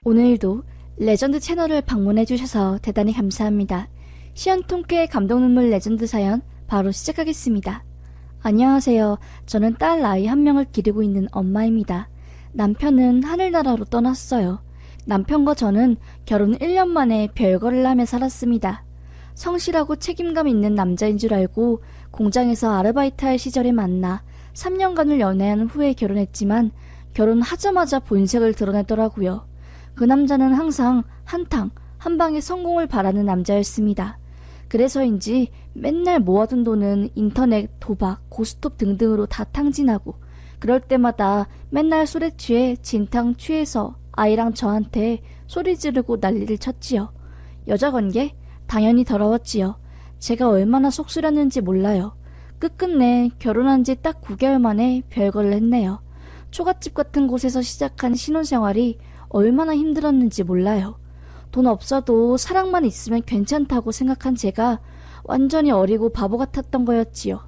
오늘도 레전드 채널을 방문해주셔서 대단히 감사합니다. 시연통쾌 감동 눈물 레전드 사연 바로 시작하겠습니다. 안녕하세요. 저는 딸 아이 한 명을 기르고 있는 엄마입니다. 남편은 하늘나라로 떠났어요. 남편과 저는 결혼 1년 만에 별거를 하며 살았습니다. 성실하고 책임감 있는 남자인 줄 알고 공장에서 아르바이트 할 시절에 만나 3년간을 연애한 후에 결혼했지만 결혼하자마자 본색을 드러내더라고요. 그 남자는 항상 한탕, 한방에 성공을 바라는 남자였습니다. 그래서인지 맨날 모아둔 돈은 인터넷, 도박, 고스톱 등등으로 다 탕진하고 그럴 때마다 맨날 술에 취해 진탕 취해서 아이랑 저한테 소리 지르고 난리를 쳤지요. 여자 관계? 당연히 더러웠지요. 제가 얼마나 속쓰렸는지 몰라요. 끝끝내 결혼한 지 딱 9개월 만에 별거를 했네요. 초가집 같은 곳에서 시작한 신혼생활이 얼마나 힘들었는지 몰라요. 돈 없어도 사랑만 있으면 괜찮다고 생각한 제가 완전히 어리고 바보 같았던 거였지요.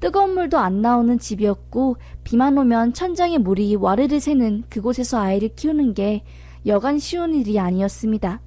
뜨거운 물도 안 나오는 집이었고 비만 오면 천장에 물이 와르르 새는 그곳에서 아이를 키우는 게 여간 쉬운 일이 아니었습니다.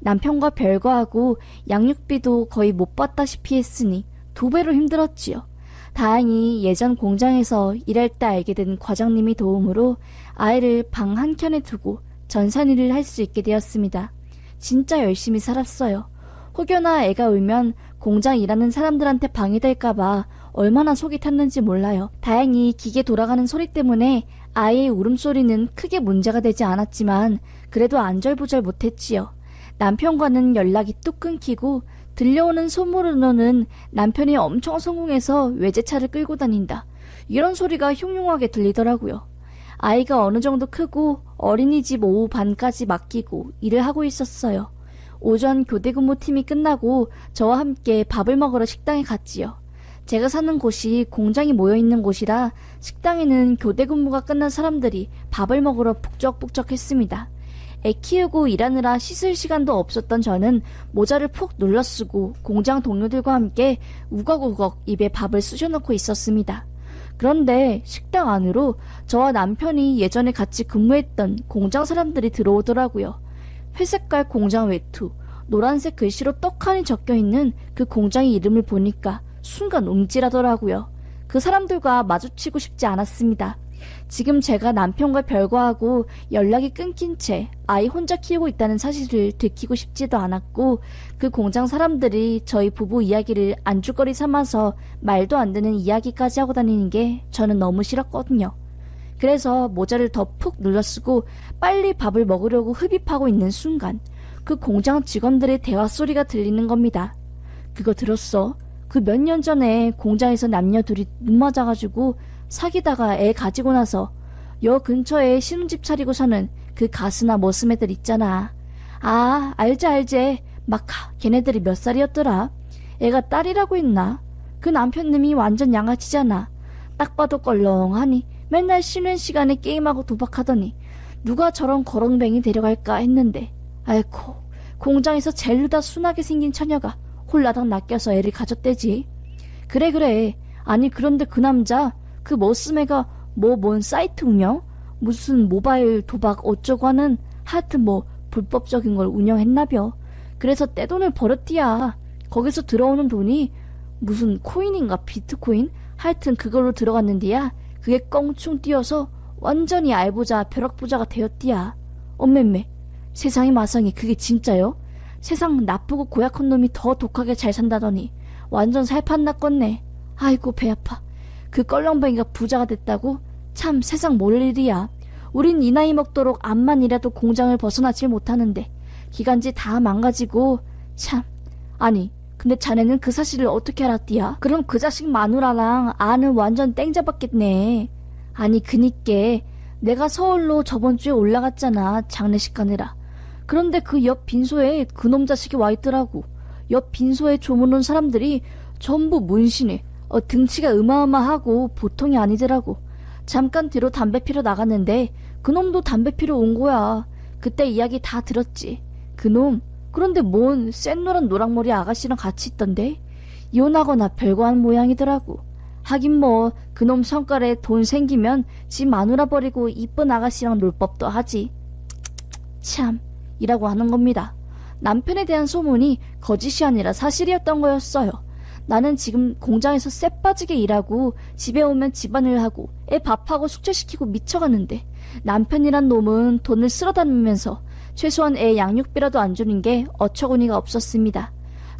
남편과 별거하고 양육비도 거의 못 받다시피 했으니 2배로 힘들었지요. 다행히 예전 공장에서 일할 때 알게 된 과장님이 도움으로 아이를 방 한켠에 두고 전산일을 할 수 있게 되었습니다. 진짜 열심히 살았어요. 혹여나 애가 울면 공장 일하는 사람들한테 방해될까봐 얼마나 속이 탔는지 몰라요. 다행히 기계 돌아가는 소리 때문에 아이의 울음소리는 크게 문제가 되지 않았지만 그래도 안절부절 못했지요. 남편과는 연락이 뚝 끊기고 들려오는 소문으로는 남편이 엄청 성공해서 외제차를 끌고 다닌다. 이런 소리가 흉흉하게 들리더라고요. 아이가 어느 정도 크고 어린이집 오후 반까지 맡기고 일을 하고 있었어요. 오전 교대근무 팀이 끝나고 저와 함께 밥을 먹으러 식당에 갔지요. 제가 사는 곳이 공장이 모여있는 곳이라 식당에는 교대근무가 끝난 사람들이 밥을 먹으러 북적북적했습니다. 애 키우고 일하느라 씻을 시간도 없었던 저는 모자를 푹 눌러쓰고 공장 동료들과 함께 우걱우걱 입에 밥을 쑤셔넣고 있었습니다. 그런데 식당 안으로 저와 남편이 예전에 같이 근무했던 공장 사람들이 들어오더라고요. 회색깔 공장 외투, 노란색 글씨로 떡하니 적혀있는 그 공장의 이름을 보니까 순간 움찔하더라고요. 그 사람들과 마주치고 싶지 않았습니다. 지금 제가 남편과 별거하고 연락이 끊긴 채 아이 혼자 키우고 있다는 사실을 들키고 싶지도 않았고 그 공장 사람들이 저희 부부 이야기를 안주거리 삼아서 말도 안 되는 이야기까지 하고 다니는 게 저는 너무 싫었거든요. 그래서 모자를 더 푹 눌러쓰고 빨리 밥을 먹으려고 흡입하고 있는 순간 그 공장 직원들의 대화 소리가 들리는 겁니다. 그거 들었어? 그 몇 년 전에 공장에서 남녀 둘이 눈 맞아가지고 사귀다가 애 가지고 나서 여 근처에 신혼집 차리고 사는 그 가스나 머슴 애들 있잖아. 아, 알지. 걔네들이 몇 살이었더라? 애가 딸이라고 했나? 그 남편님이 완전 양아치잖아. 딱 봐도 껄렁하니 맨날 쉬는 시간에 게임하고 도박하더니 누가 저런 거렁뱅이 데려갈까 했는데 아이고, 공장에서 젤루다 순하게 생긴 처녀가 홀라당 낚여서 애를 가졌대지. 그래. 아니 그런데 그 남자 그 머슴애가 뭔 사이트 운영? 무슨 모바일 도박 어쩌고 하는 하여튼 불법적인 걸 운영했나벼. 그래서 떼돈을 벌었디야. 거기서 들어오는 돈이 무슨 코인인가 비트코인? 하여튼 그걸로 들어갔는데야 그게 껑충 뛰어서 완전히 알부자 벼락부자가 되었디야. 엄매매, 세상에 마상에 그게 진짜요? 세상 나쁘고 고약한 놈이 더 독하게 잘 산다더니 완전 살판 났겠네. 아이고 배 아파. 그 껄렁뱅이가 부자가 됐다고? 참 세상 몰 일이야. 우린 이 나이 먹도록 암만이라도 공장을 벗어나질 못하는데 기간지 다 망가지고 참. 아니 근데 자네는 그 사실을 어떻게 알았디야? 그럼 그 자식 마누라랑 아는 완전 땡 잡았겠네. 아니 그니께 내가 서울로 저번 주에 올라갔잖아. 장례식 가느라. 그런데 그 옆 빈소에 그놈 자식이 와있더라고. 옆 빈소에 조문 사람들이 전부 문신에 등치가 어마어마하고 보통이 아니더라고. 잠깐 뒤로 담배 피러 나갔는데 그놈도 담배 피러 온 거야. 그때 이야기 다 들었지. 그놈 그런데 뭔 샛노란 노랑머리 아가씨랑 같이 있던데 이혼하거나 별거한 모양이더라고. 하긴 그놈 성깔에 돈 생기면 지 마누라 버리고 이쁜 아가씨랑 놀 법도 하지. 참, 이라고 하는 겁니다. 남편에 대한 소문이 거짓이 아니라 사실이었던 거였어요. 나는 지금 공장에서 쎄 빠지게 일하고 집에 오면 집안일 하고 애 밥하고 숙제시키고 미쳐가는데 남편이란 놈은 돈을 쓸어 담으면서 최소한 애 양육비라도 안 주는 게 어처구니가 없었습니다.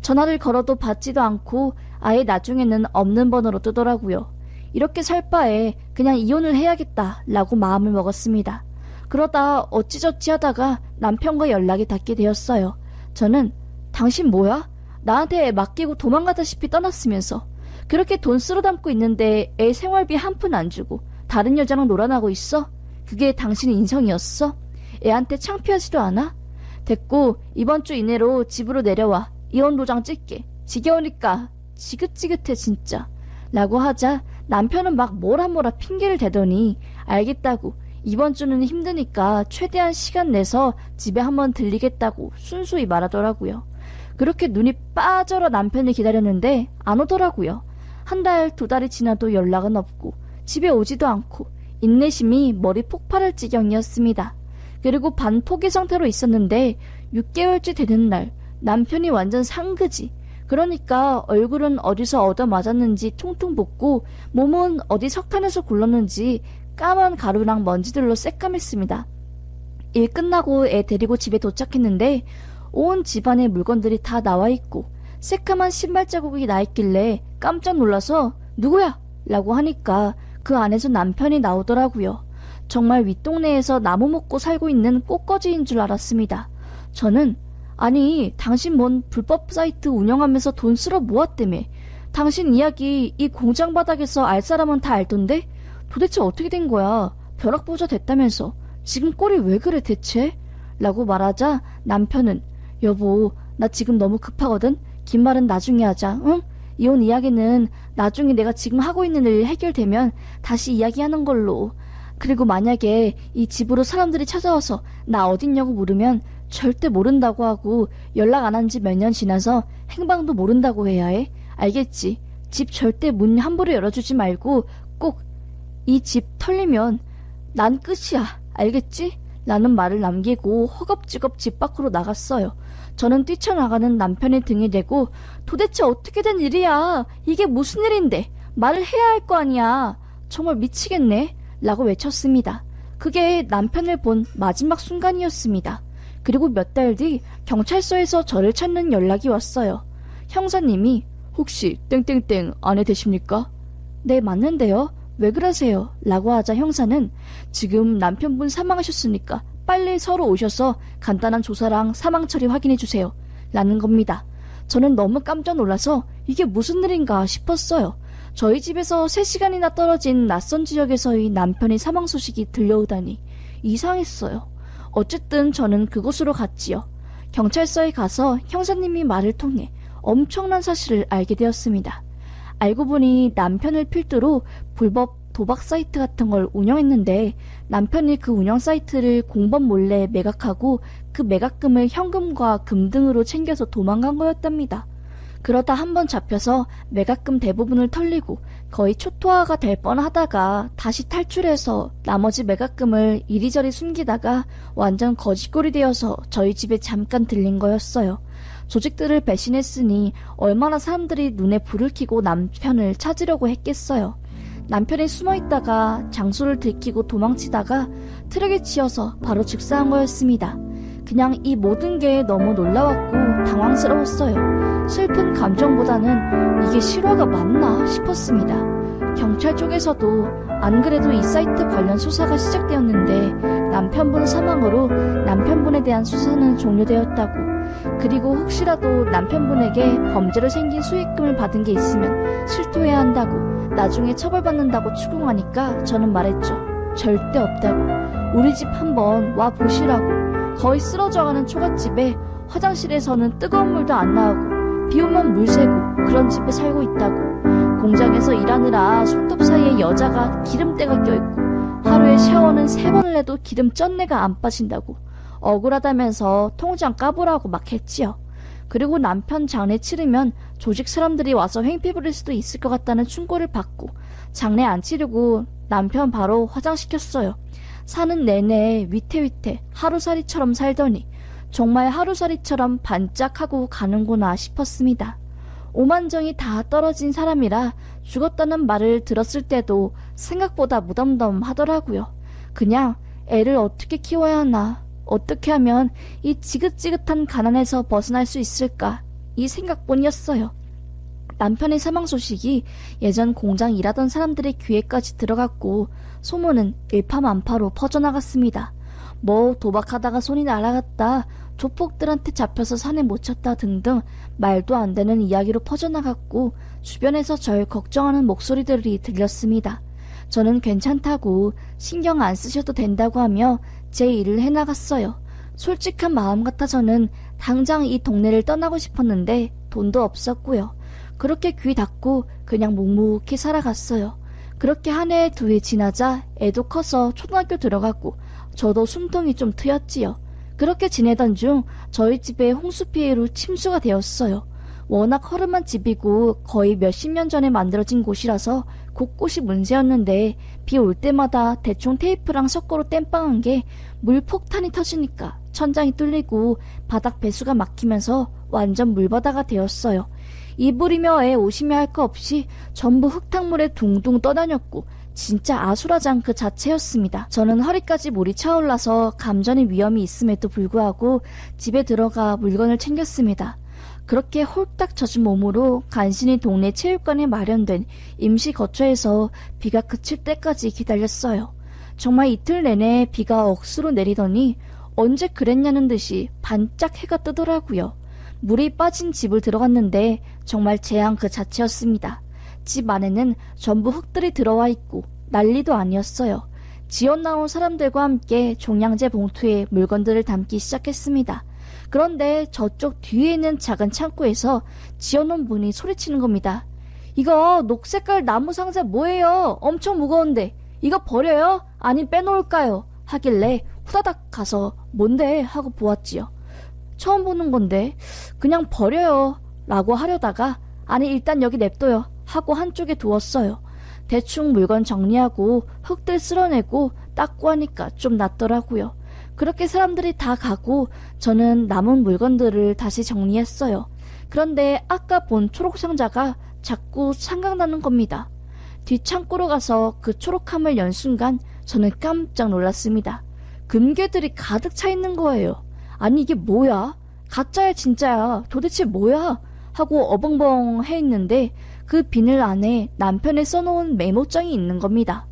전화를 걸어도 받지도 않고 아예 나중에는 없는 번호로 뜨더라고요. 이렇게 살 바에 그냥 이혼을 해야겠다라고 마음을 먹었습니다. 그러다 어찌저찌 하다가 남편과 연락이 닿게 되었어요. 저는 당신 뭐야? 나한테 애 맡기고 도망가다시피 떠났으면서 그렇게 돈 쓸어 담고 있는데 애 생활비 한 푼 안 주고 다른 여자랑 놀아나고 있어? 그게 당신의 인성이었어? 애한테 창피하지도 않아? 됐고 이번 주 이내로 집으로 내려와. 이혼 도장 찍게. 지겨우니까. 지긋지긋해 진짜. 라고 하자 남편은 막 뭐라 핑계를 대더니 알겠다고 이번 주는 힘드니까 최대한 시간 내서 집에 한번 들리겠다고 순수히 말하더라고요. 그렇게 눈이 빠져라 남편을 기다렸는데 안 오더라고요. 한 달, 두 달이 지나도 연락은 없고 집에 오지도 않고 인내심이 머리 폭발할 지경이었습니다. 그리고 반포기 상태로 있었는데 6개월째 되는 날 남편이 완전 상그지. 그러니까 얼굴은 어디서 얻어맞았는지 퉁퉁 붓고 몸은 어디 석탄에서 굴렀는지 까만 가루랑 먼지들로 새까맸습니다. 일 끝나고 애 데리고 집에 도착했는데 온 집안의 물건들이 다 나와있고 새까만 신발 자국이 나있길래 깜짝 놀라서 누구야? 라고 하니까 그 안에서 남편이 나오더라고요. 정말 윗동네에서 나무 먹고 살고 있는 꽃거지인 줄 알았습니다. 저는 아니 당신 뭔 불법 사이트 운영하면서 돈 쓸어 모았다며. 당신 이야기 이 공장 바닥에서 알 사람은 다 알던데 도대체 어떻게 된 거야? 벼락부자 됐다면서 지금 꼴이 왜 그래 대체? 라고 말하자 남편은 여보 나 지금 너무 급하거든. 긴 말은 나중에 하자. 응? 이혼 이야기는 나중에 내가 지금 하고 있는 일 해결되면 다시 이야기하는 걸로. 그리고 만약에 이 집으로 사람들이 찾아와서 나 어딨냐고 물으면 절대 모른다고 하고 연락 안 한 지 몇 년 지나서 행방도 모른다고 해야 해. 알겠지? 집 절대 문 함부로 열어주지 말고 꼭 이 집 털리면 난 끝이야. 알겠지? 라는 말을 남기고 허겁지겁 집 밖으로 나갔어요. 저는 뛰쳐나가는 남편의 등에 대고 도대체 어떻게 된 일이야? 이게 무슨 일인데? 말을 해야 할 거 아니야. 정말 미치겠네. 라고 외쳤습니다. 그게 남편을 본 마지막 순간이었습니다. 그리고 몇 달 뒤 경찰서에서 저를 찾는 연락이 왔어요. 형사님이 혹시 땡땡땡 아내 되십니까? 네 맞는데요. 왜 그러세요? 라고 하자 형사는 지금 남편분 사망하셨으니까 빨리 서로 오셔서 간단한 조사랑 사망 처리 확인해 주세요. 라는 겁니다. 저는 너무 깜짝 놀라서 이게 무슨 일인가 싶었어요. 저희 집에서 3시간이나 떨어진 낯선 지역에서의 남편의 사망 소식이 들려오다니 이상했어요. 어쨌든 저는 그곳으로 갔지요. 경찰서에 가서 형사님이 말을 통해 엄청난 사실을 알게 되었습니다. 알고 보니 남편을 필두로 불법 도박 사이트 같은 걸 운영했는데 남편이 그 운영 사이트를 공범 몰래 매각하고 그 매각금을 현금과 금 등으로 챙겨서 도망간 거였답니다. 그러다 한번 잡혀서 매각금 대부분을 털리고 거의 초토화가 될 뻔하다가 다시 탈출해서 나머지 매각금을 이리저리 숨기다가 완전 거지꼴이 되어서 저희 집에 잠깐 들린 거였어요. 조직들을 배신했으니 얼마나 사람들이 눈에 불을 켜고 남편을 찾으려고 했겠어요. 남편이 숨어있다가 장소를 들키고 도망치다가 트럭에 치여서 바로 즉사한 거였습니다. 그냥 이 모든 게 너무 놀라웠고 당황스러웠어요. 슬픈 감정보다는 이게 실화가 맞나 싶었습니다. 경찰 쪽에서도 안 그래도 이 사이트 관련 수사가 시작되었는데 남편분 사망으로 남편분에 대한 수사는 종료되었다고. 그리고 혹시라도 남편분에게 범죄로 생긴 수익금을 받은 게 있으면 실토해야 한다고 나중에 처벌받는다고 추궁하니까 저는 말했죠. 절대 없다고. 우리 집 한번 와 보시라고. 거의 쓰러져가는 초가집에 화장실에서는 뜨거운 물도 안 나오고 비 오면 물 새고 그런 집에 살고 있다고. 공장에서 일하느라 손톱 사이에 여자가 기름때가 껴있고 하루에 샤워는 3번을 해도 기름 쩐내가 안 빠진다고. 억울하다면서 통장 까보라고 막 했지요. 그리고 남편 장례 치르면 조직 사람들이 와서 횡패 부릴 수도 있을 것 같다는 충고를 받고 장례 안 치르고 남편 바로 화장시켰어요. 사는 내내 위태위태 하루살이처럼 살더니 정말 하루살이처럼 반짝하고 가는구나 싶었습니다. 오만정이 다 떨어진 사람이라 죽었다는 말을 들었을 때도 생각보다 무덤덤하더라고요. 그냥 애를 어떻게 키워야 하나, 어떻게 하면 이 지긋지긋한 가난에서 벗어날 수 있을까, 이 생각뿐이었어요. 남편의 사망 소식이 예전 공장 일하던 사람들의 귀에까지 들어갔고 소문은 일파만파로 퍼져나갔습니다. 뭐 도박하다가 손이 날아갔다, 조폭들한테 잡혀서 산에 못 쳤다 등등 말도 안 되는 이야기로 퍼져나갔고 주변에서 절 걱정하는 목소리들이 들렸습니다. 저는 괜찮다고 신경 안 쓰셔도 된다고 하며 제 일을 해나갔어요. 솔직한 마음 같아서는 당장 이 동네를 떠나고 싶었는데 돈도 없었고요. 그렇게 귀 닫고 그냥 묵묵히 살아갔어요. 그렇게 한 해 두 해 지나자 애도 커서 초등학교 들어갔고 저도 숨통이 좀 트였지요. 그렇게 지내던 중 저희 집에 홍수 피해로 침수가 되었어요. 워낙 허름한 집이고 거의 몇십 년 전에 만들어진 곳이라서 곳곳이 문제였는데 비 올 때마다 대충 테이프랑 석고로 땜빵한 게 물폭탄이 터지니까 천장이 뚫리고 바닥 배수가 막히면서 완전 물바다가 되었어요. 이불이며 애 옷이며 할 거 없이 전부 흙탕물에 둥둥 떠다녔고 진짜 아수라장 그 자체였습니다. 저는 허리까지 물이 차올라서 감전의 위험이 있음에도 불구하고 집에 들어가 물건을 챙겼습니다. 그렇게 홀딱 젖은 몸으로 간신히 동네 체육관에 마련된 임시 거처에서 비가 그칠 때까지 기다렸어요. 정말 이틀 내내 비가 억수로 내리더니 언제 그랬냐는 듯이 반짝 해가 뜨더라고요. 물이 빠진 집을 들어갔는데 정말 재앙 그 자체였습니다. 집 안에는 전부 흙들이 들어와 있고 난리도 아니었어요. 지원 나온 사람들과 함께 종량제 봉투에 물건들을 담기 시작했습니다. 그런데 저쪽 뒤에 있는 작은 창고에서 지어놓은 분이 소리치는 겁니다. 이거 녹색깔 나무 상자 뭐예요? 엄청 무거운데 이거 버려요? 아님 빼놓을까요? 하길래 후다닥 가서 뭔데? 하고 보았지요. 처음 보는 건데 그냥 버려요 라고 하려다가 아니 일단 여기 냅둬요 하고 한쪽에 두었어요. 대충 물건 정리하고 흙들 쓸어내고 닦고 하니까 좀 낫더라고요. 그렇게 사람들이 다 가고 저는 남은 물건들을 다시 정리했어요. 그런데 아까 본 초록 상자가 자꾸 생각나는 겁니다. 뒷창고로 가서 그 초록함을 연 순간 저는 깜짝 놀랐습니다. 금괴들이 가득 차 있는 거예요. 아니 이게 뭐야? 가짜야 진짜야? 도대체 뭐야? 하고 어벙벙 해 있는데 그 비늘 안에 남편이 써놓은 메모장이 있는 겁니다.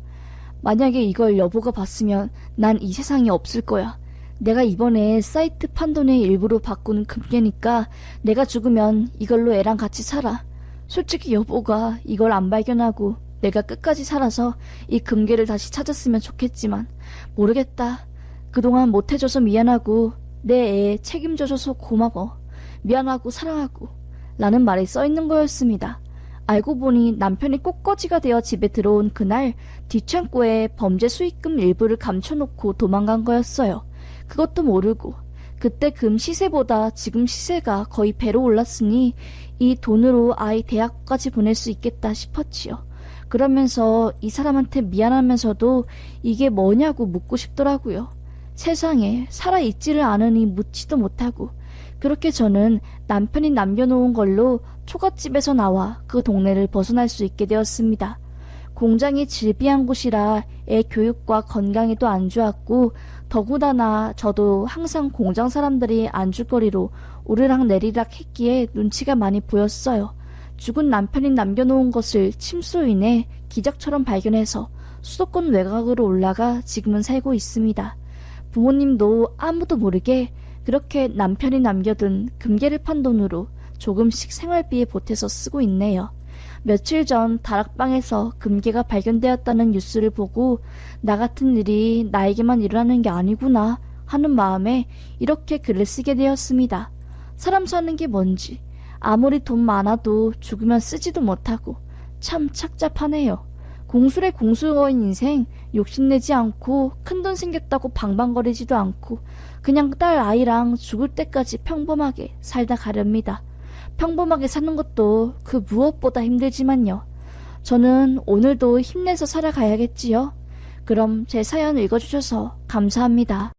만약에 이걸 여보가 봤으면 난 이 세상에 없을 거야. 내가 이번에 사이트 판돈의 일부로 바꾼 금괴니까 내가 죽으면 이걸로 애랑 같이 살아. 솔직히 여보가 이걸 안 발견하고 내가 끝까지 살아서 이 금괴를 다시 찾았으면 좋겠지만 모르겠다. 그동안 못해줘서 미안하고 내 애 책임져줘서 고마워. 미안하고 사랑하고 라는 말이 써있는 거였습니다. 알고 보니 남편이 꽃거지가 되어 집에 들어온 그날 뒷창고에 범죄 수익금 일부를 감춰놓고 도망간 거였어요. 그것도 모르고 그때 금 시세보다 지금 시세가 거의 배로 올랐으니 이 돈으로 아이 대학까지 보낼 수 있겠다 싶었지요. 그러면서 이 사람한테 미안하면서도 이게 뭐냐고 묻고 싶더라고요. 세상에 살아있지를 않으니 묻지도 못하고 그렇게 저는 남편이 남겨놓은 걸로 초가집에서 나와 그 동네를 벗어날 수 있게 되었습니다. 공장이 질비한 곳이라 애 교육과 건강에도 안 좋았고 더구나 저도 항상 공장 사람들이 안주거리로 오르락 내리락 했기에 눈치가 많이 보였어요. 죽은 남편이 남겨놓은 것을 침수로 인해 기적처럼 발견해서 수도권 외곽으로 올라가 지금은 살고 있습니다. 부모님도 아무도 모르게 그렇게 남편이 남겨둔 금괴를 판 돈으로 조금씩 생활비에 보태서 쓰고 있네요. 며칠 전 다락방에서 금괴가 발견되었다는 뉴스를 보고 나 같은 일이 나에게만 일어나는 게 아니구나 하는 마음에 이렇게 글을 쓰게 되었습니다. 사람 사는 게 뭔지 아무리 돈 많아도 죽으면 쓰지도 못하고 참 착잡하네요. 공술의 공수어인 인생 욕심내지 않고 큰돈 생겼다고 방방거리지도 않고 그냥 딸 아이랑 죽을 때까지 평범하게 살다 가렵니다. 평범하게 사는 것도 그 무엇보다 힘들지만요. 저는 오늘도 힘내서 살아가야겠지요. 그럼 제 사연 읽어주셔서 감사합니다.